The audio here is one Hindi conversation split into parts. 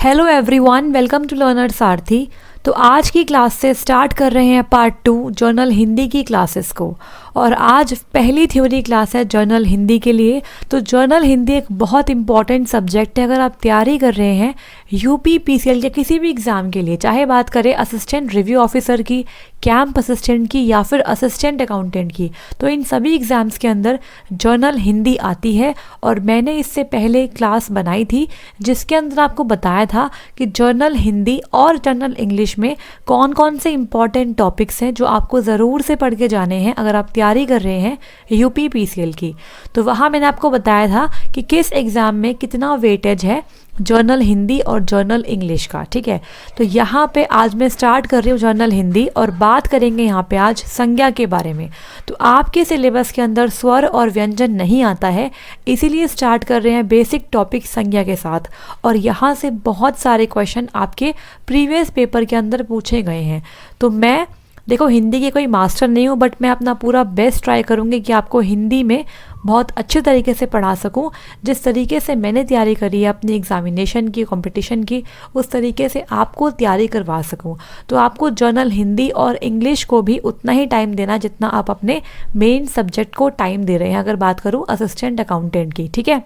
Hello everyone, welcome to Learner Sarathi. तो आज की क्लास से स्टार्ट कर रहे हैं पार्ट 2 जर्नल हिंदी की क्लासेस को। और आज पहली थ्योरी क्लास है जर्नल हिंदी के लिए। तो जर्नल हिंदी एक बहुत इंपॉर्टेंट सब्जेक्ट है अगर आप तैयारी कर रहे हैं यूपी पीसीएल के किसी भी एग्ज़ाम के लिए, चाहे बात करें असिस्टेंट रिव्यू ऑफिसर की, कैंप असिस्टेंट की या फिर असिस्टेंट अकाउंटेंट की। तो इन सभी एग्ज़ाम्स के अंदर जर्नल हिंदी आती है। और मैंने इससे पहले क्लास बनाई थी जिसके अंदर आपको बताया था कि जर्नल हिंदी और जर्नल इंग्लिश में कौन कौन से इंपॉर्टेंट टॉपिक्स हैं जो आपको ज़रूर से पढ़ के जाने हैं अगर आप तैयारी कर रहे हैं यूपी पीसीएल की। तो वहाँ मैंने आपको बताया था कि किस एग्ज़ाम में कितना वेटेज है जर्नल हिंदी और जर्नल इंग्लिश का। ठीक है, तो यहाँ पे आज मैं स्टार्ट कर रही हूँ जर्नल हिंदी और बात करेंगे यहाँ पे आज संज्ञा के बारे में। तो आपके सिलेबस के अंदर स्वर और व्यंजन नहीं आता है, इसीलिए स्टार्ट कर रहे हैं बेसिक टॉपिक संज्ञा के साथ। और यहाँ से बहुत सारे क्वेश्चन आपके प्रीवियस पेपर के अंदर पूछे गए हैं। तो मैं देखो हिंदी की कोई मास्टर नहीं हूँ, बट मैं अपना पूरा बेस्ट ट्राई करूँगी कि आपको हिंदी में बहुत अच्छे तरीके से पढ़ा सकूँ। जिस तरीके से मैंने तैयारी करी है अपनी एग्जामिनेशन की, कंपटीशन की, उस तरीके से आपको तैयारी करवा सकूँ। तो आपको जर्नल हिंदी और इंग्लिश को भी उतना ही टाइम देना जितना आप अपने मेन सब्जेक्ट को टाइम दे रहे हैं, अगर बात करूँ असिस्टेंट अकाउंटेंट की। ठीक है,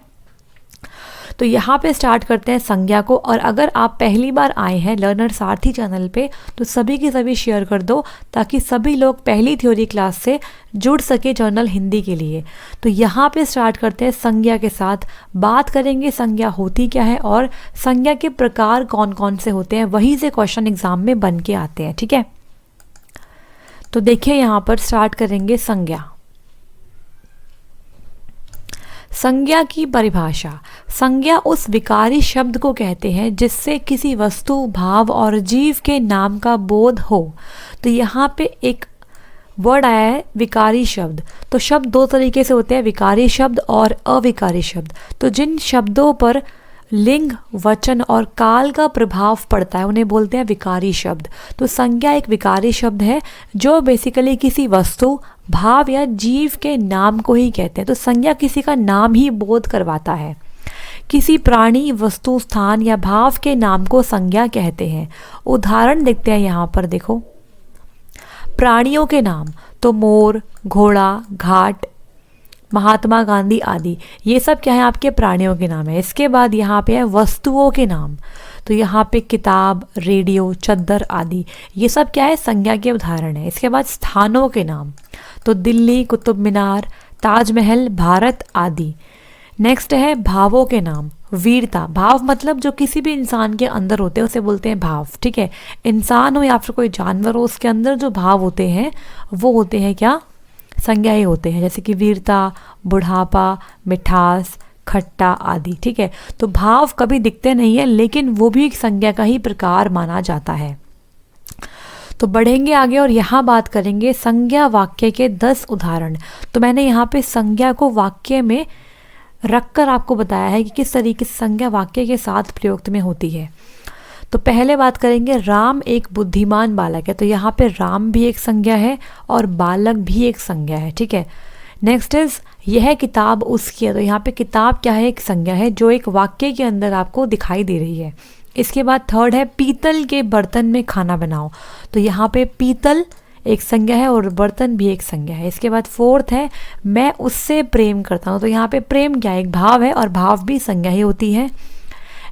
तो यहाँ पे स्टार्ट करते हैं संज्ञा को। और अगर आप पहली बार आए हैं लर्नर सारथी चैनल पे तो सभी की सभी शेयर कर दो ताकि सभी लोग पहली थ्योरी क्लास से जुड़ सके जर्नल हिंदी के लिए। तो यहाँ पे स्टार्ट करते हैं संज्ञा के साथ। बात करेंगे संज्ञा होती क्या है और संज्ञा के प्रकार कौन कौन से होते हैं, वहीं से क्वेश्चन एग्जाम में बन के आते हैं। ठीक है, तो देखिए यहाँ पर स्टार्ट करेंगे संज्ञा। संज्ञा की परिभाषा। संज्ञा उस विकारी शब्द को कहते हैं जिससे किसी वस्तु, भाव और जीव के नाम का बोध हो। तो यहाँ पे एक वर्ड आया है विकारी शब्द। तो शब्द दो तरीके से होते हैं, विकारी शब्द और अविकारी शब्द। तो जिन शब्दों पर लिंग, वचन और काल का प्रभाव पड़ता है उन्हें बोलते हैं विकारी शब्द। तो संज्ञा एक विकारी शब्द है जो बेसिकली किसी वस्तु, भाव या जीव के नाम को ही कहते हैं। तो संज्ञा किसी का नाम ही बोध करवाता है। किसी प्राणी, वस्तु, स्थान या भाव के नाम को संज्ञा कहते हैं। उदाहरण देखते हैं यहाँ पर, देखो प्राणियों के नाम तो मोर, घोड़ा, घाट, महात्मा गांधी आदि, ये सब क्या है आपके प्राणियों के नाम है। इसके बाद यहाँ पे है वस्तुओं के नाम। तो यहाँ पे किताब, रेडियो, चद्दर आदि, ये सब क्या है संज्ञा के उदाहरण है। इसके बाद स्थानों के नाम तो दिल्ली, कुतुब मीनार, ताजमहल, भारत आदि। नेक्स्ट है भावों के नाम। वीरता, भाव मतलब जो किसी भी इंसान के अंदर होते हैं उसे बोलते हैं भाव। ठीक है, इंसान हो या फिर कोई जानवर हो, उसके अंदर जो भाव होते हैं वो होते हैं क्या, संज्ञा ही होते हैं। जैसे कि वीरता, बुढ़ापा, मिठास, खट्टा आदि। ठीक है, तो भाव कभी दिखते नहीं है लेकिन वो भी एक संज्ञा का ही प्रकार माना जाता है। तो बढ़ेंगे आगे और यहाँ बात करेंगे संज्ञा वाक्य के 10 उदाहरण। तो मैंने यहाँ पे संज्ञा को वाक्य में रखकर आपको बताया है कि किस तरीके से संज्ञा वाक्य के साथ प्रयुक्त में होती है। तो पहले बात करेंगे राम एक बुद्धिमान बालक है। तो यहाँ पे राम भी एक संज्ञा है और बालक भी एक संज्ञा है। ठीक है, नेक्स्ट इज यह किताब उसकी है। तो यहाँ पे किताब क्या है, एक संज्ञा है जो एक वाक्य के अंदर आपको दिखाई दे रही है। इसके बाद थर्ड है पीतल के बर्तन में खाना बनाओ। तो यहाँ पे पीतल एक संज्ञा है और बर्तन भी एक संज्ञा है। इसके बाद फोर्थ है मैं उससे प्रेम करता हूँ। तो यहाँ पे प्रेम क्या है, एक भाव है और भाव भी संज्ञा ही होती है।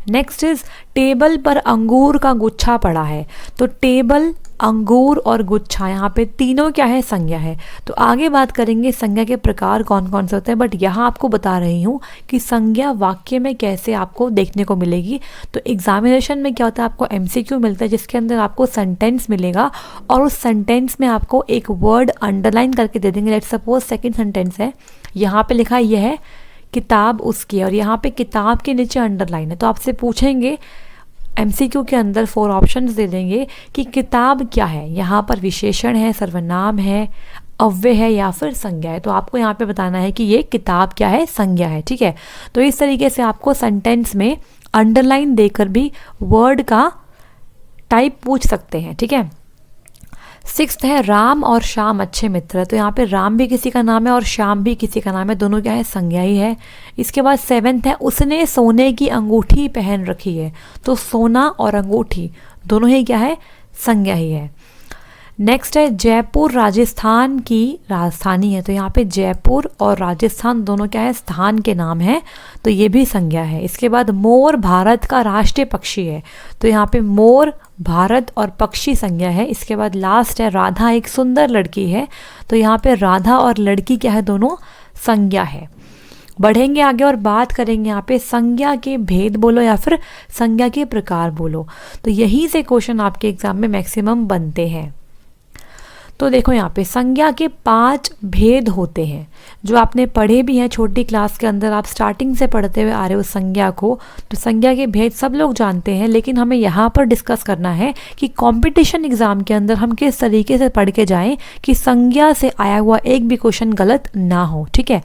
नेक्स्ट इज टेबल पर अंगूर का गुच्छा पड़ा है। तो टेबल, अंगूर और गुच्छा, यहाँ पे तीनों क्या है, संज्ञा है। तो आगे बात करेंगे संज्ञा के प्रकार कौन कौन से होते हैं, बट यहाँ आपको बता रही हूँ कि संज्ञा वाक्य में कैसे आपको देखने को मिलेगी। तो एग्जामिनेशन में क्या होता है, आपको एमसीक्यू मिलता है जिसके अंदर आपको सेंटेंस मिलेगा और उस सेंटेंस में आपको एक वर्ड अंडरलाइन करके दे देंगे। लेट सपोज सेकेंड सेंटेंस है, यहाँ पे लिखा यह है किताब उसकी है और यहाँ पे किताब के नीचे अंडरलाइन है। तो आपसे पूछेंगे एमसीक्यू के अंदर 4 ऑप्शंस दे देंगे कि किताब क्या है, यहाँ पर विशेषण है, सर्वनाम है, अव्यय है या फिर संज्ञा है। तो आपको यहाँ पे बताना है कि ये किताब क्या है, संज्ञा है। ठीक है, तो इस तरीके से आपको सेंटेंस में अंडरलाइन देकर भी वर्ड का टाइप पूछ सकते हैं। ठीक है, सिक्स्थ है राम और श्याम अच्छे मित्र है, तो यहाँ पे राम भी किसी का नाम है और श्याम भी किसी का नाम है, दोनों क्या है, संज्ञा ही है। इसके बाद सेवेंथ है उसने सोने की अंगूठी पहन रखी है, तो सोना और अंगूठी दोनों ही क्या है, संज्ञा ही है। नेक्स्ट है जयपुर राजस्थान की राजधानी है, तो यहाँ पे जयपुर और राजस्थान दोनों क्या है, स्थान के नाम है, तो ये भी संज्ञा है। इसके बाद मोर भारत का राष्ट्रीय पक्षी है, तो यहाँ पे मोर भारत और पक्षी संज्ञा है। इसके बाद लास्ट है राधा एक सुंदर लड़की है, तो यहाँ पे राधा और लड़की क्या है, दोनों संज्ञा है। बढ़ेंगे आगे और बात करेंगे यहाँ पे संज्ञा के भेद बोलो या फिर संज्ञा के प्रकार बोलो, तो यहीं से क्वेश्चन आपके एग्जाम में मैक्सिमम बनते हैं। तो देखो यहाँ पे संज्ञा के 5 भेद होते हैं, जो आपने पढ़े भी हैं छोटी क्लास के अंदर, आप स्टार्टिंग से पढ़ते हुए आ रहे हो संज्ञा को, तो संज्ञा के भेद सब लोग जानते हैं, लेकिन हमें यहाँ पर डिस्कस करना है कि कंपटीशन एग्जाम के अंदर हम किस तरीके से पढ़ के जाएं कि संज्ञा से आया हुआ एक भी क्वेश्चन गलत ना हो, ठीक है।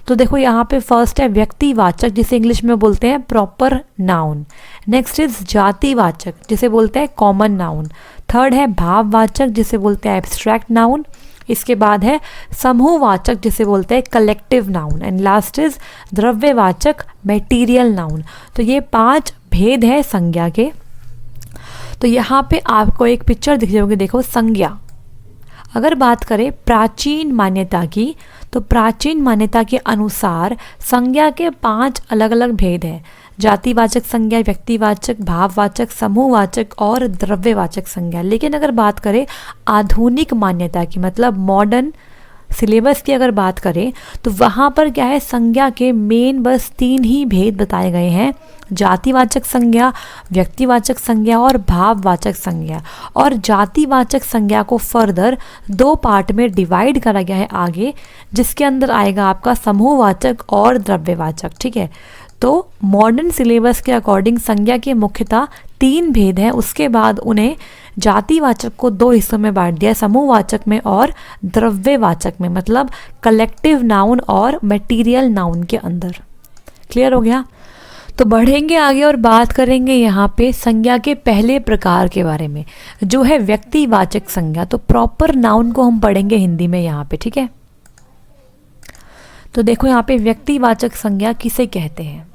तो देखो यहाँ पे फर्स्ट है व्यक्तिवाचक, जिसे इंग्लिश में बोलते हैं प्रॉपर नाउन। नेक्स्ट इज जातिवाचक, जिसे बोलते हैं कॉमन नाउन। थर्ड है भाववाचक, जिसे बोलते हैं एब्स्ट्रैक्ट नाउन। इसके बाद है समूहवाचक, जिसे बोलते हैं collective noun. And last is द्रव्यवाचक मटेरियल नाउन। तो ये 5 भेद है संज्ञा के। तो यहाँ पे आपको एक पिक्चर दिख जाओगे, देखो संज्ञा। अगर बात करें प्राचीन मान्यता की, तो प्राचीन मान्यता के अनुसार संज्ञा के 5 अलग अलग भेद हैं, जातिवाचक संज्ञा, व्यक्तिवाचक, भाववाचक, समूहवाचक और द्रव्यवाचक संज्ञा। लेकिन अगर बात करें आधुनिक मान्यता की, मतलब मॉडर्न सिलेबस की अगर बात करें, तो वहाँ पर क्या है, संज्ञा के मेन बस 3 ही भेद बताए गए हैं, जातिवाचक संज्ञा, व्यक्तिवाचक संज्ञा और भाववाचक संज्ञा। और जातिवाचक संज्ञा को फर्दर 2 पार्ट में डिवाइड करा गया है आगे, जिसके अंदर आएगा आपका समूहवाचक और द्रव्यवाचक, ठीक है। तो मॉडर्न सिलेबस के अकॉर्डिंग संज्ञा के मुख्यतः 3 भेद हैं, उसके बाद उन्हें जातिवाचक को 2 हिस्सों में बांट दिया, समूहवाचक में और द्रव्यवाचक में, मतलब कलेक्टिव नाउन और मटेरियल नाउन के अंदर। क्लियर हो गया? तो बढ़ेंगे आगे और बात करेंगे यहाँ पे संज्ञा के पहले प्रकार के बारे में, जो है व्यक्तिवाचक संज्ञा। तो प्रॉपर नाउन को हम पढ़ेंगे हिंदी में यहाँ पे, ठीक है। तो देखो यहाँ पे व्यक्तिवाचक संज्ञा किसे कहते हैं,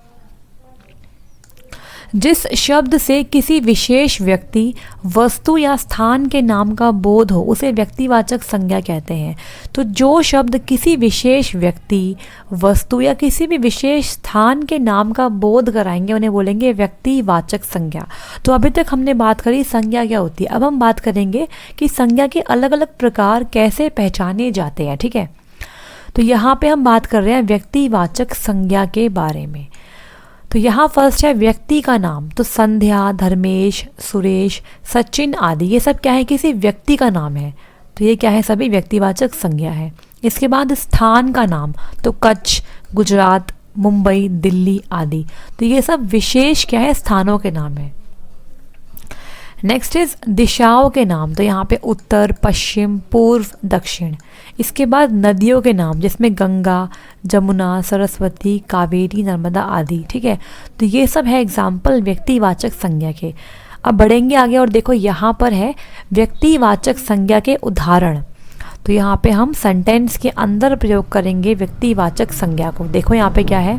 जिस शब्द से किसी विशेष व्यक्ति, वस्तु या स्थान के नाम का बोध हो उसे व्यक्तिवाचक संज्ञा कहते हैं। तो जो शब्द किसी विशेष व्यक्ति, वस्तु या किसी भी विशेष स्थान के नाम का बोध कराएंगे उन्हें बोलेंगे व्यक्तिवाचक संज्ञा। तो अभी तक हमने बात करी संज्ञा क्या होती है, अब हम बात करेंगे कि संज्ञा के अलग अलग प्रकार कैसे पहचाने जाते हैं, ठीक है। तो यहाँ पे हम बात कर रहे हैं व्यक्तिवाचक संज्ञा के बारे में। तो यहाँ फर्स्ट है व्यक्ति का नाम, तो संध्या, धर्मेश, सुरेश, सचिन आदि ये सब क्या है, किसी व्यक्ति का नाम है, तो ये क्या है, सभी व्यक्तिवाचक संज्ञा है। इसके बाद स्थान का नाम, तो कच्छ, गुजरात, मुंबई, दिल्ली आदि, तो ये सब विशेष क्या है, स्थानों के नाम है। नेक्स्ट इज दिशाओं के नाम, तो यहाँ पे उत्तर, पश्चिम, पूर्व, दक्षिण। इसके बाद नदियों के नाम, जिसमें गंगा, जमुना, सरस्वती, कावेरी, नर्मदा आदि, ठीक है। तो ये सब है एग्जाम्पल व्यक्तिवाचक संज्ञा के। अब बढ़ेंगे आगे और देखो यहाँ पर है व्यक्तिवाचक संज्ञा के उदाहरण। तो यहाँ पे हम सेंटेंस के अंदर प्रयोग करेंगे व्यक्तिवाचक संज्ञा को। देखो यहाँ पे क्या है,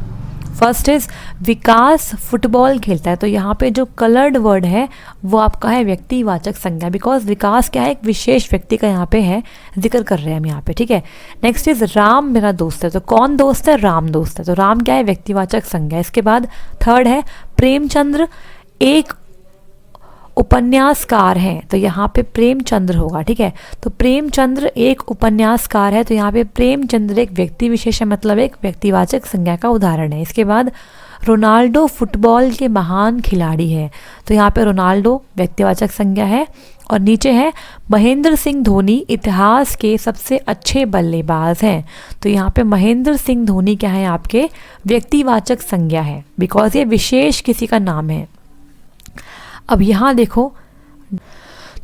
फर्स्ट इज विकास फुटबॉल खेलता है, तो यहाँ पे जो कलर्ड वर्ड है वो आपका है व्यक्तिवाचक संज्ञा, बिकॉज विकास क्या है, एक विशेष व्यक्ति का यहाँ पे है, जिक्र कर रहे हैं हम यहाँ पे, ठीक है। नेक्स्ट इज राम मेरा दोस्त है, तो कौन दोस्त है, राम दोस्त है, तो राम क्या है, व्यक्तिवाचक संज्ञा। इसके बाद थर्ड है प्रेमचंद्र एक उपन्यासकार हैं, तो यहाँ पे प्रेमचंद्र होगा, ठीक है। तो प्रेमचंद्र एक उपन्यासकार है, तो यहाँ पे प्रेमचंद्र एक व्यक्ति विशेष है, मतलब एक व्यक्तिवाचक संज्ञा का उदाहरण है। इसके बाद रोनाल्डो फुटबॉल के महान खिलाड़ी है, तो यहाँ पे रोनाल्डो व्यक्तिवाचक संज्ञा है। और नीचे है महेंद्र सिंह धोनी इतिहास के सबसे अच्छे बल्लेबाज हैं, तो यहाँ पे महेंद्र सिंह धोनी क्या है, आपके व्यक्तिवाचक संज्ञा है, बिकॉज ये विशेष किसी का नाम है। अब यहाँ देखो,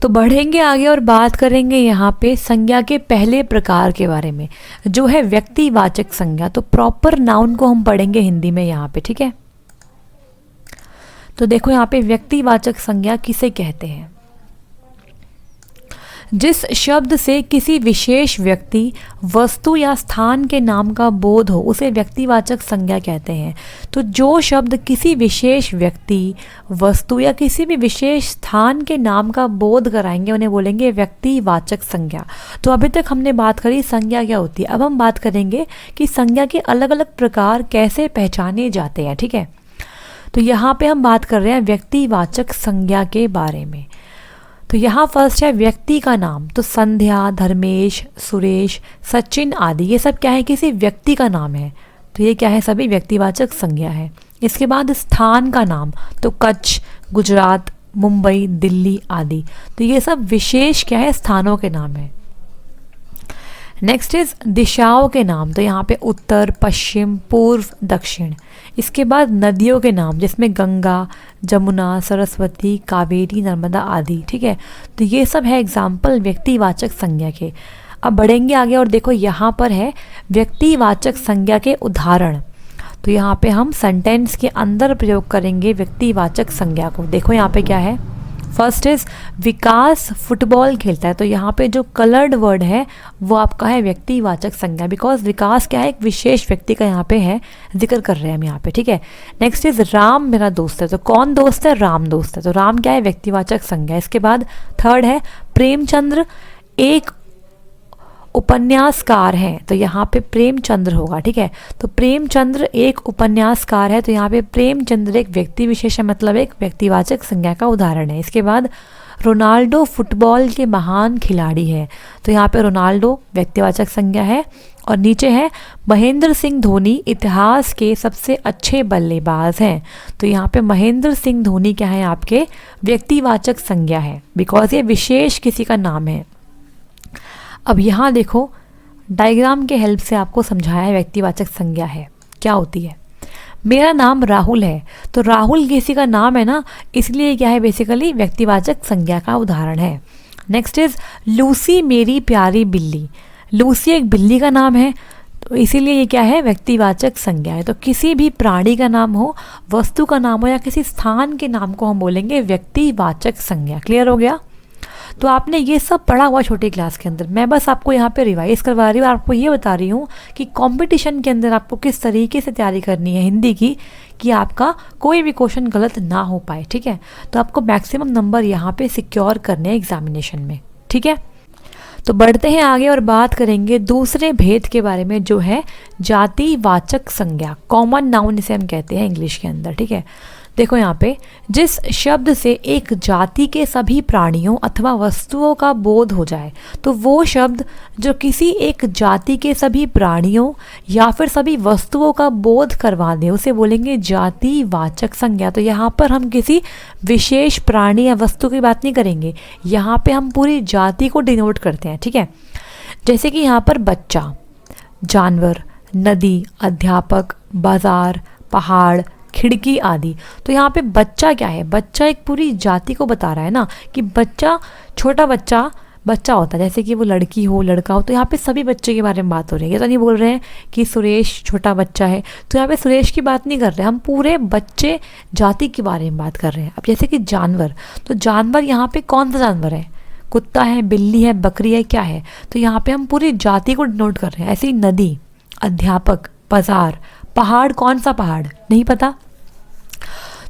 तो बढ़ेंगे आगे और बात करेंगे यहाँ पे संज्ञा के पहले प्रकार के बारे में, जो है व्यक्तिवाचक संज्ञा। तो प्रॉपर नाउन को हम पढ़ेंगे हिंदी में यहाँ पे, ठीक है। तो देखो यहाँ पे व्यक्तिवाचक संज्ञा किसे कहते हैं, जिस शब्द से किसी विशेष व्यक्ति, वस्तु या स्थान के नाम का बोध हो उसे व्यक्तिवाचक संज्ञा कहते हैं। तो जो शब्द किसी विशेष व्यक्ति, वस्तु या किसी भी विशेष स्थान के नाम का बोध कराएंगे उन्हें बोलेंगे व्यक्तिवाचक संज्ञा। तो अभी तक हमने बात करी संज्ञा क्या होती है, अब हम बात करेंगे कि संज्ञा के अलग अलग प्रकार कैसे पहचाने जाते हैं। ठीक है, तो यहाँ पे हम बात कर रहे हैं व्यक्तिवाचक संज्ञा के बारे में। तो यहाँ फर्स्ट है व्यक्ति का नाम। तो संध्या, धर्मेश, सुरेश, सचिन आदि ये सब क्या है, किसी व्यक्ति का नाम है। तो ये क्या है, सभी व्यक्तिवाचक संज्ञा है। इसके बाद स्थान का नाम, तो कच्छ, गुजरात, मुंबई, दिल्ली आदि, तो ये सब विशेष क्या है, स्थानों के नाम है। नेक्स्ट इज दिशाओं के नाम। तो यहाँ पे उत्तर, पश्चिम, पूर्व, दक्षिण। इसके बाद नदियों के नाम जिसमें गंगा, जमुना, सरस्वती, कावेरी, नर्मदा आदि। ठीक है, तो ये सब है एग्जाम्पल व्यक्तिवाचक संज्ञा के। अब बढ़ेंगे आगे और देखो यहाँ पर है व्यक्तिवाचक संज्ञा के उदाहरण। तो यहाँ पे हम सेंटेंस के अंदर प्रयोग करेंगे व्यक्तिवाचक संज्ञा को। देखो यहाँ पे क्या है, फर्स्ट इज विकास फुटबॉल खेलता है। तो यहाँ पे जो कलर्ड वर्ड है वो आपका है व्यक्तिवाचक संज्ञा, बिकॉज विकास क्या है, एक विशेष व्यक्ति का यहाँ पे है, जिक्र कर रहे हैं हम यहाँ पे। ठीक है, नेक्स्ट इज राम मेरा दोस्त है। तो कौन दोस्त है, राम दोस्त है। तो राम क्या है, व्यक्तिवाचक संज्ञा। इसके बाद थर्ड है प्रेमचंद्र एक उपन्यासकार हैं। तो यहाँ पे प्रेमचंद्र होगा। ठीक है, तो प्रेमचंद्र एक उपन्यासकार है। तो यहाँ पे प्रेमचंद्र एक व्यक्ति विशेष है, मतलब एक व्यक्तिवाचक संज्ञा का उदाहरण है। इसके बाद रोनाल्डो फुटबॉल के महान खिलाड़ी है। तो यहाँ पे रोनाल्डो व्यक्तिवाचक संज्ञा है। और नीचे है महेंद्र सिंह धोनी इतिहास के सबसे अच्छे बल्लेबाज हैं। तो यहाँ पे महेंद्र सिंह धोनी क्या है, आपके व्यक्तिवाचक संज्ञा है, बिकॉज ये विशेष किसी का नाम है। अब यहाँ देखो डायग्राम के हेल्प से आपको समझाया है व्यक्तिवाचक संज्ञा है क्या होती है। मेरा नाम राहुल है। तो राहुल किसी का नाम है ना, इसलिए क्या है, बेसिकली व्यक्तिवाचक संज्ञा का उदाहरण है। नेक्स्ट इज लूसी मेरी प्यारी बिल्ली। लूसी एक बिल्ली का नाम है, तो इसीलिए ये क्या है, व्यक्तिवाचक संज्ञा है। तो किसी भी प्राणी का नाम हो, वस्तु का नाम हो या किसी स्थान के नाम को हम बोलेंगे व्यक्तिवाचक संज्ञा। क्लियर हो गया। तो आपने ये सब पढ़ा हुआ छोटी क्लास के अंदर, मैं बस आपको यहाँ पे रिवाइज करवा रही हूँ, आपको ये बता रही हूँ कि कंपटीशन के अंदर आपको किस तरीके से तैयारी करनी है हिंदी की, कि आपका कोई भी क्वेश्चन गलत ना हो पाए। ठीक है, तो आपको मैक्सिमम नंबर यहाँ पे सिक्योर करने हैं एग्जामिनेशन में। ठीक है, तो बढ़ते हैं आगे और बात करेंगे दूसरे भेद के बारे में, जो है जातिवाचक संज्ञा, कॉमन नाउन इसे हम कहते हैं इंग्लिश के अंदर। ठीक है, देखो यहाँ पे जिस शब्द से एक जाति के सभी प्राणियों अथवा वस्तुओं का बोध हो जाए, तो वो शब्द जो किसी एक जाति के सभी प्राणियों या फिर सभी वस्तुओं का बोध करवा दे उसे बोलेंगे जातिवाचक संज्ञा। तो यहाँ पर हम किसी विशेष प्राणी या वस्तु की बात नहीं करेंगे, यहाँ पे हम पूरी जाति को डिनोट करते हैं। ठीक है, जैसे कि यहाँ पर बच्चा, जानवर, नदी, अध्यापक, बाजार, पहाड़, खिड़की आदि। तो यहाँ पे बच्चा क्या है, बच्चा एक पूरी जाति को बता रहा है ना, कि बच्चा, छोटा बच्चा बच्चा होता है, जैसे कि वो लड़की हो लड़का हो। तो यहाँ पे सभी बच्चे के बारे में बात हो रही है, ये तो नहीं बोल रहे हैं कि सुरेश छोटा बच्चा है। तो यहाँ पे सुरेश की बात नहीं कर रहे हैं, हम पूरे बच्चे जाति के बारे में बात कर रहे हैं। अब जैसे कि जानवर, तो जानवर यहाँ पे कौन सा जानवर है, कुत्ता है, बिल्ली है, बकरी है, क्या है। तो यहाँ पे हम पूरी जाति को नोट कर रहे हैं। ऐसे ही नदी, अध्यापक, बाजार, पहाड़, कौन सा पहाड़ नहीं पता,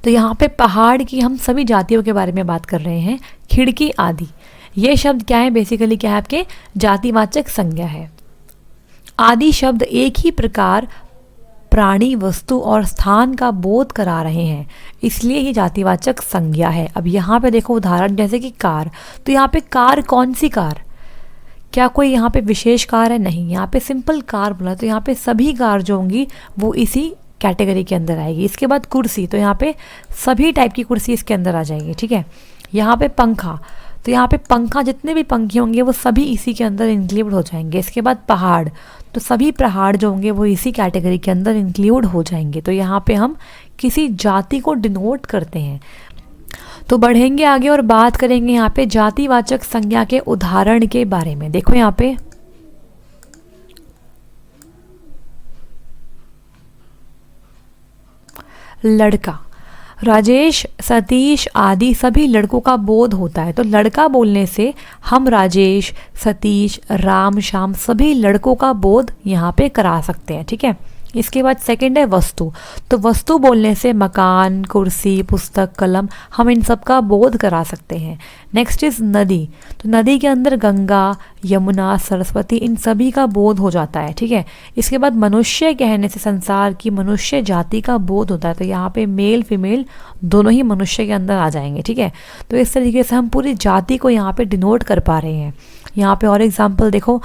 तो यहाँ पे पहाड़ की हम सभी जातियों के बारे में बात कर रहे हैं। खिड़की आदि, ये शब्द क्या है, बेसिकली क्या है, आपके जातिवाचक संज्ञा है। आदि शब्द एक ही प्रकार प्राणी, वस्तु और स्थान का बोध करा रहे हैं, इसलिए ये जातिवाचक संज्ञा है। अब यहाँ पे देखो उदाहरण, जैसे कि कार। तो यहाँ पे कार, कौन सी कार, क्या कोई यहाँ पे विशेष कार है, नहीं, यहाँ पे सिंपल कार बोला। तो यहाँ पे सभी कार जो होंगी वो इसी कैटेगरी के अंदर आएगी। इसके बाद कुर्सी, तो यहाँ पे सभी टाइप की कुर्सी इसके अंदर आ जाएगी। ठीक है, यहाँ पे पंखा, तो यहाँ पे पंखा, जितने भी पंखे होंगे वो सभी इसी के अंदर इंक्लूड हो जाएंगे। इसके बाद पहाड़, तो सभी पहाड़ जो होंगे वो इसी कैटेगरी के अंदर इंक्लूड हो जाएंगे। तो यहाँ पे हम किसी जाति को डिनोट करते हैं। तो बढ़ेंगे आगे और बात करेंगे यहाँ पे जातिवाचक संज्ञा के उदाहरण के बारे में। देखो यहाँ पे लड़का, राजेश, सतीश आदि सभी लड़कों का बोध होता है। तो लड़का बोलने से हम राजेश, सतीश, राम, श्याम सभी लड़कों का बोध यहाँ पे करा सकते हैं। ठीक है, इसके बाद सेकंड है वस्तु। तो वस्तु बोलने से मकान, कुर्सी, पुस्तक, कलम हम इन सब का बोध करा सकते हैं। नेक्स्ट इज नदी। तो नदी के अंदर गंगा, यमुना, सरस्वती इन सभी का बोध हो जाता है। ठीक है, इसके बाद मनुष्य कहने से संसार की मनुष्य जाति का बोध होता है। तो यहाँ पे मेल फीमेल दोनों ही मनुष्य के अंदर आ जाएंगे। ठीक है, तो इस तरीके से हम पूरी जाति को यहाँ पे डिनोट कर पा रहे हैं। यहाँ पे और एग्जाम्पल देखो,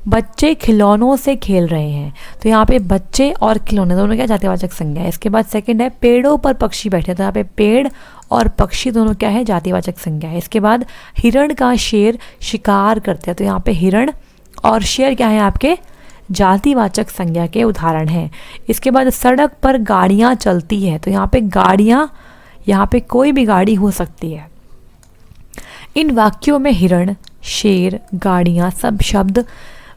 बच्चे खिलौनों से खेल रहे हैं। तो यहाँ पे बच्चे और खिलौने दोनों क्या जातिवाचक संज्ञा है। इसके बाद सेकंड है पेड़ों पर पक्षी बैठे। तो यहाँ पे पेड़ और पक्षी दोनों क्या है, जातिवाचक संज्ञा है। इसके बाद हिरण का शेर शिकार करते हैं। तो यहाँ पे हिरण और शेर क्या है, आपके जातिवाचक संज्ञा के उदाहरण हैं। इसके बाद सड़क पर गाड़ियाँ चलती है। तो यहाँ पे गाड़ियाँ, यहाँ पे कोई भी गाड़ी हो सकती है। इन वाक्यों में हिरण, शेर, गाड़ियाँ सब शब्द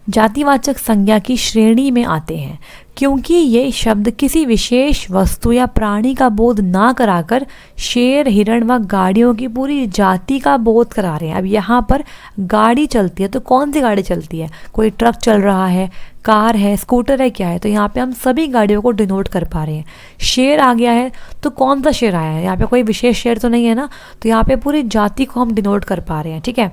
जातिवाचक संज्ञा की श्रेणी में आते हैं, क्योंकि ये शब्द किसी विशेष वस्तु या प्राणी का बोध ना कराकर शेर, हिरण व गाड़ियों की पूरी जाति का बोध करा रहे हैं। अब यहाँ पर गाड़ी चलती है, तो कौन सी गाड़ी चलती है, कोई ट्रक चल रहा है, कार है, स्कूटर है, क्या है, तो यहाँ पे हम सभी गाड़ियों को डिनोट कर पा रहे हैं। शेर आ गया है, तो कौन सा शेर आया है, यहाँ पे कोई विशेष शेर तो नहीं है ना, तो यहाँ पे पूरी जाति को हम डिनोट कर पा रहे हैं। ठीक है,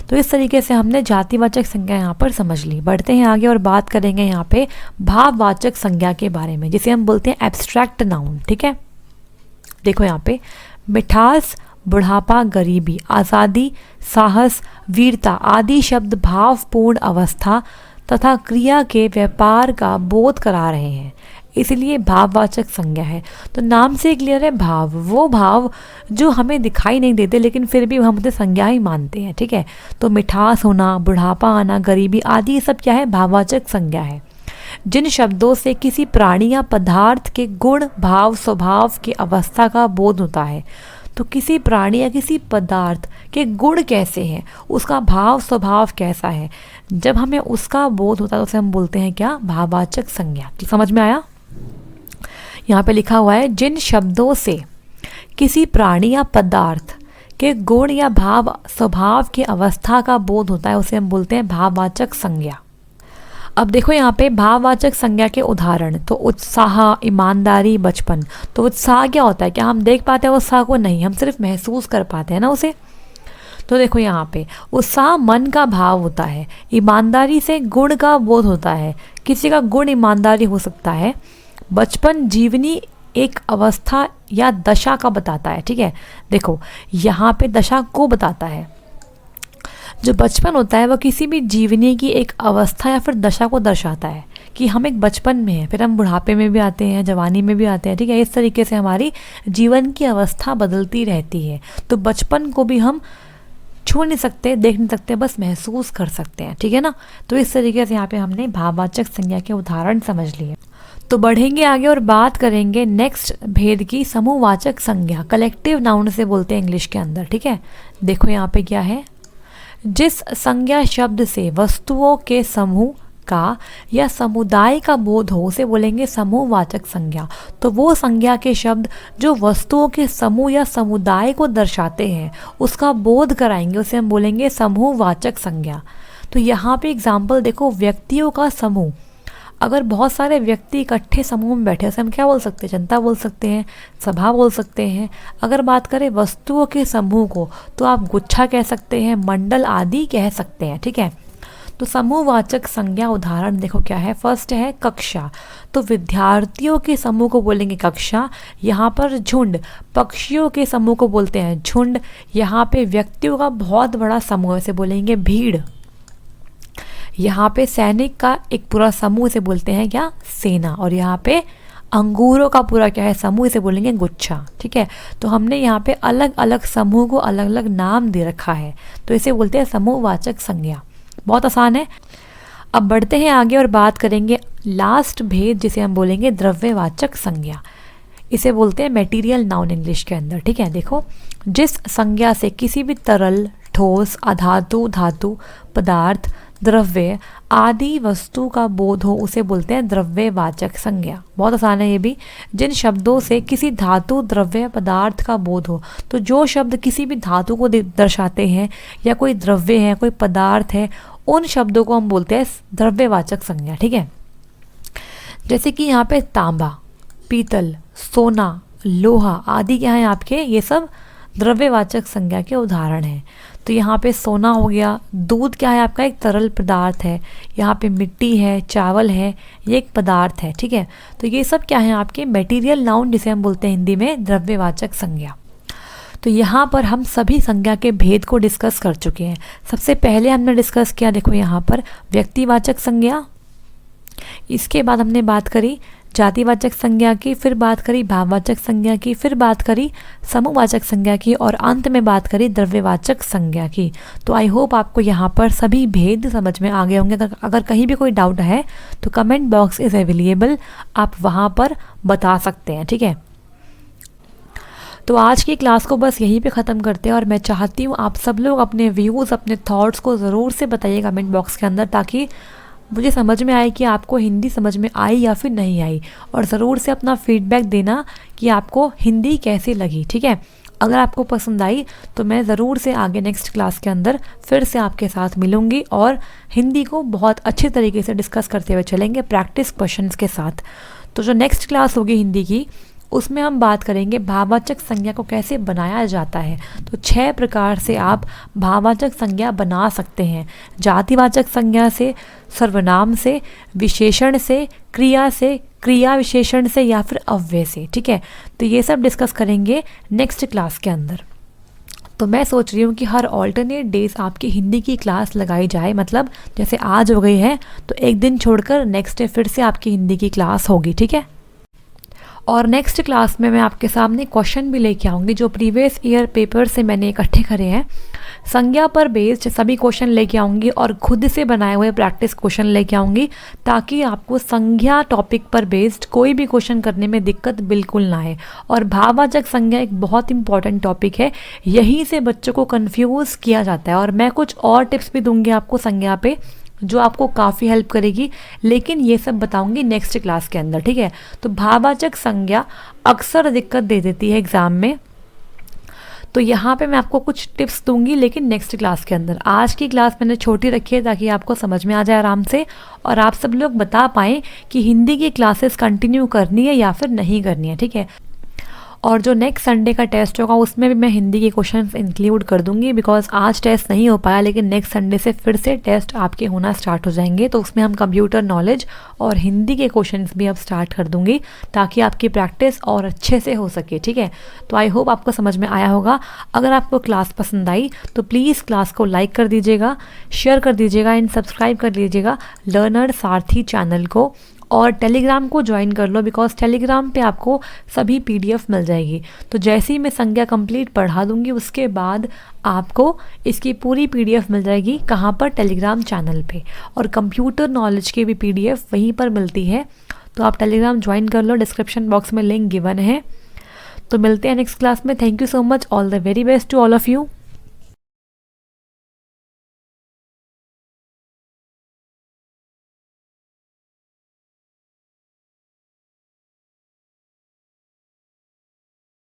तो इस तरीके से हमने जातिवाचक संज्ञा यहाँ पर समझ ली। बढ़ते हैं आगे और बात करेंगे यहाँ पे भाववाचक संज्ञा के बारे में, जिसे हम बोलते हैं एब्स्ट्रैक्ट नाउन। ठीक है, देखो यहाँ पे मिठास, बुढ़ापा, गरीबी, आज़ादी, साहस, वीरता आदि शब्द भावपूर्ण अवस्था तथा क्रिया के व्यापार का बोध करा रहे हैं, इसलिए भाववाचक संज्ञा है। तो नाम से क्लियर है, भाव वो भाव जो हमें दिखाई नहीं देते लेकिन फिर भी हम उसे संज्ञा ही मानते हैं। ठीक है, तो मिठास होना, बुढ़ापा आना, गरीबी आदि ये सब क्या है, भाववाचक संज्ञा है। जिन शब्दों से किसी प्राणी या पदार्थ के गुण, भाव, स्वभाव की अवस्था का बोध होता है। तो किसी प्राणी या किसी पदार्थ के गुण कैसे हैं, उसका भाव स्वभाव कैसा है, जब हमें उसका बोध होता है तो उसे हम बोलते हैं क्या, भाववाचक संज्ञा। समझ में आया? यहाँ पे लिखा हुआ है, जिन शब्दों से किसी प्राणी या पदार्थ के गुण या भाव स्वभाव की अवस्था का बोध होता है उसे हम बोलते हैं भाववाचक संज्ञा। अब देखो यहाँ पे भाववाचक संज्ञा के उदाहरण, तो उत्साह, ईमानदारी, बचपन। तो उत्साह क्या होता है, क्या हम देख पाते हैं उत्साह को? नहीं, हम सिर्फ महसूस कर पाते हैं ना उसे। तो देखो यहाँ पे उत्साह मन का भाव होता है, ईमानदारी से गुण का बोध होता है, किसी का गुण ईमानदारी हो सकता है। बचपन जीवनी एक अवस्था या दशा का बताता है। ठीक है, देखो यहाँ पे दशा को बताता है। जो बचपन होता है वह किसी भी जीवनी की एक अवस्था या फिर दशा को दर्शाता है कि हम एक बचपन में हैं, फिर हम बुढ़ापे में भी आते हैं, जवानी में भी आते हैं। ठीक है, इस तरीके से हमारी जीवन की अवस्था बदलती रहती है। तो बचपन को भी हम छू नहीं सकते, देख नहीं सकते, बस महसूस कर सकते हैं। ठीक है ना, तो इस तरीके से यहाँ पे हमने भाववाचक संज्ञा के उदाहरण समझ लिए। तो बढ़ेंगे आगे और बात करेंगे नेक्स्ट भेद की, समूहवाचक संज्ञा। कलेक्टिव नाउन से बोलते हैं इंग्लिश के अंदर। ठीक है, देखो यहाँ पे क्या है, जिस संज्ञा शब्द से वस्तुओं के समूह का या समुदाय का बोध हो उसे बोलेंगे समूहवाचक संज्ञा। तो वो संज्ञा के शब्द जो वस्तुओं के समूह या समुदाय को दर्शाते हैं उसका बोध कराएंगे, उसे हम बोलेंगे समूहवाचक संज्ञा। तो यहाँ पे एग्जाम्पल देखो, व्यक्तियों का समूह। अगर बहुत सारे व्यक्ति इकट्ठे समूह में बैठे उसे हम क्या बोल सकते हैं, जनता बोल सकते हैं, सभा बोल सकते हैं। अगर बात करें वस्तुओं के समूह को तो आप गुच्छा कह सकते हैं, मंडल आदि कह सकते हैं। ठीक है, तो समूहवाचक संज्ञा उदाहरण देखो क्या है। फर्स्ट है कक्षा, तो विद्यार्थियों के समूह को बोलेंगे कक्षा। यहाँ पर झुंड, पक्षियों के समूह को बोलते हैं झुंड। यहाँ पे व्यक्तियों का बहुत बड़ा समूह से बोलेंगे भीड़। यहाँ पे सैनिक का एक पूरा समूह से बोलते हैं क्या, सेना। और यहाँ पे अंगूरों का पूरा क्या है, समूह, से बोलेंगे गुच्छा। ठीक है, तो हमने यहाँ पे अलग अलग समूह को अलग अलग नाम दे रखा है, तो इसे बोलते हैं समूहवाचक संज्ञा। बहुत आसान है। अब बढ़ते हैं आगे और बात करेंगे लास्ट भेद, जिसे हम बोलेंगे द्रव्यवाचक संज्ञा। इसे बोलते हैं मटेरियल नाउन इंग्लिश के अंदर। ठीक है, देखो जिस संज्ञा से किसी भी तरल, ठोस, अधातु, धातु, पदार्थ, द्रव्य आदि वस्तु का बोध हो उसे बोलते हैं द्रव्यवाचक संज्ञा। बहुत आसान है ये भी। जिन शब्दों से किसी धातु, द्रव्य, पदार्थ का बोध हो, तो जो शब्द किसी भी धातु को दर्शाते हैं या कोई द्रव्य है, कोई पदार्थ है, उन शब्दों को हम बोलते हैं द्रव्यवाचक संज्ञा। ठीक है, जैसे कि यहाँ पे तांबा, पीतल, सोना, लोहा आदि क्या है आपके, ये सब द्रव्यवाचक संज्ञा के उदाहरण हैं। तो यहाँ पे सोना हो गया, दूध क्या है आपका, एक तरल पदार्थ है, यहाँ पे मिट्टी है, चावल है, ये एक पदार्थ है। ठीक है, तो ये सब क्या है आपके मटेरियल नाउन, जिसे हम बोलते हैं हिंदी में द्रव्यवाचक संज्ञा। तो यहाँ पर हम सभी संज्ञा के भेद को डिस्कस कर चुके हैं। सबसे पहले हमने डिस्कस किया, देखो यहाँ पर व्यक्तिवाचक संज्ञा, इसके बाद हमने बात करी जातिवाचक संज्ञा की, फिर बात करी भाववाचक संज्ञा की, फिर बात करी समूहवाचक संज्ञा की, और अंत में बात करी द्रव्यवाचक संज्ञा की। तो आई होप आपको यहाँ पर सभी भेद समझ में आ गए होंगे। अगर कहीं भी कोई डाउट है तो कमेंट बॉक्स इज़ अवेलेबल, आप वहाँ पर बता सकते हैं। ठीक है, तो आज की क्लास को बस यहीं पे ख़त्म करते हैं, और मैं चाहती हूँ आप सब लोग अपने व्यूज़, अपने थॉट्स को ज़रूर से बताइए कमेंट बॉक्स के अंदर, ताकि मुझे समझ में आए कि आपको हिंदी समझ में आई या फिर नहीं आई। और ज़रूर से अपना फीडबैक देना कि आपको हिंदी कैसी लगी। ठीक है, अगर आपको पसंद आई तो मैं ज़रूर से आगे नेक्स्ट क्लास के अंदर फिर से आपके साथ मिलूँगी, और हिंदी को बहुत अच्छे तरीके से डिस्कस करते हुए चलेंगे प्रैक्टिस क्वेश्चंस के साथ। तो जो नेक्स्ट क्लास होगी हिंदी की, उसमें हम बात करेंगे भाववाचक संज्ञा को कैसे बनाया जाता है। तो 6 प्रकार से आप भाववाचक संज्ञा बना सकते हैं। जातिवाचक संज्ञा से, सर्वनाम से, विशेषण से, क्रिया से, क्रिया विशेषण से, या फिर अव्यय से। ठीक है, तो ये सब डिस्कस करेंगे नेक्स्ट क्लास के अंदर। तो मैं सोच रही हूँ कि हर ऑल्टरनेट डेज आपकी हिंदी की क्लास लगाई जाए, मतलब जैसे आज हो गई है तो एक दिन छोड़कर नेक्स्ट डे फिर से आपकी हिंदी की क्लास होगी। ठीक है, और नेक्स्ट क्लास में मैं आपके सामने क्वेश्चन भी लेके आऊँगी जो प्रीवियस ईयर पेपर से मैंने इकट्ठे करे हैं। संज्ञा पर बेस्ड सभी क्वेश्चन लेके आऊँगी, और खुद से बनाए हुए प्रैक्टिस क्वेश्चन लेके आऊँगी, ताकि आपको संज्ञा टॉपिक पर बेस्ड कोई भी क्वेश्चन करने में दिक्कत बिल्कुल ना आए। और भाववाचक संज्ञा एक बहुत इंपॉर्टेंट टॉपिक है, यहीं से बच्चों को कन्फ्यूज़ किया जाता है, और मैं कुछ और टिप्स भी दूँगी आपको संज्ञा पे जो आपको काफ़ी हेल्प करेगी, लेकिन ये सब बताऊंगी नेक्स्ट क्लास के अंदर। ठीक है, तो भाववाचक संज्ञा अक्सर दिक्कत दे देती है एग्ज़ाम में, तो यहाँ पे मैं आपको कुछ टिप्स दूंगी, लेकिन नेक्स्ट क्लास के अंदर। आज की क्लास मैंने छोटी रखी है ताकि आपको समझ में आ जाए आराम से, और आप सब लोग बता पाएँ कि हिंदी की क्लासेस कंटिन्यू करनी है या फिर नहीं करनी है। ठीक है, और जो नेक्स्ट संडे का टेस्ट होगा उसमें भी मैं हिंदी के क्वेश्चंस इंक्लूड कर दूंगी, बिकॉज आज टेस्ट नहीं हो पाया, लेकिन नेक्स्ट संडे से फिर से टेस्ट आपके होना स्टार्ट हो जाएंगे। तो उसमें हम कंप्यूटर नॉलेज और हिंदी के क्वेश्चंस भी अब स्टार्ट कर दूंगी, ताकि आपकी प्रैक्टिस और अच्छे से हो सके। ठीक है, तो आई होप आपको समझ में आया होगा। अगर आपको क्लास पसंद आई तो प्लीज़ क्लास को लाइक कर दीजिएगा, शेयर कर दीजिएगा एंड सब्सक्राइब कर लीजिएगा लर्नर सारथी चैनल को, और टेलीग्राम को ज्वाइन कर लो, बिकॉज टेलीग्राम पे आपको सभी पीडीएफ मिल जाएगी। तो जैसे ही मैं संज्ञा कंप्लीट पढ़ा दूंगी उसके बाद आपको इसकी पूरी पीडीएफ मिल जाएगी। कहाँ पर? टेलीग्राम चैनल पे। और कंप्यूटर नॉलेज की भी पीडीएफ वहीं पर मिलती है, तो आप टेलीग्राम ज्वाइन कर लो, डिस्क्रिप्शन बॉक्स में लिंक गिवन है। तो मिलते हैं नेक्स्ट क्लास में। Thank you so much, all the very best to all of you.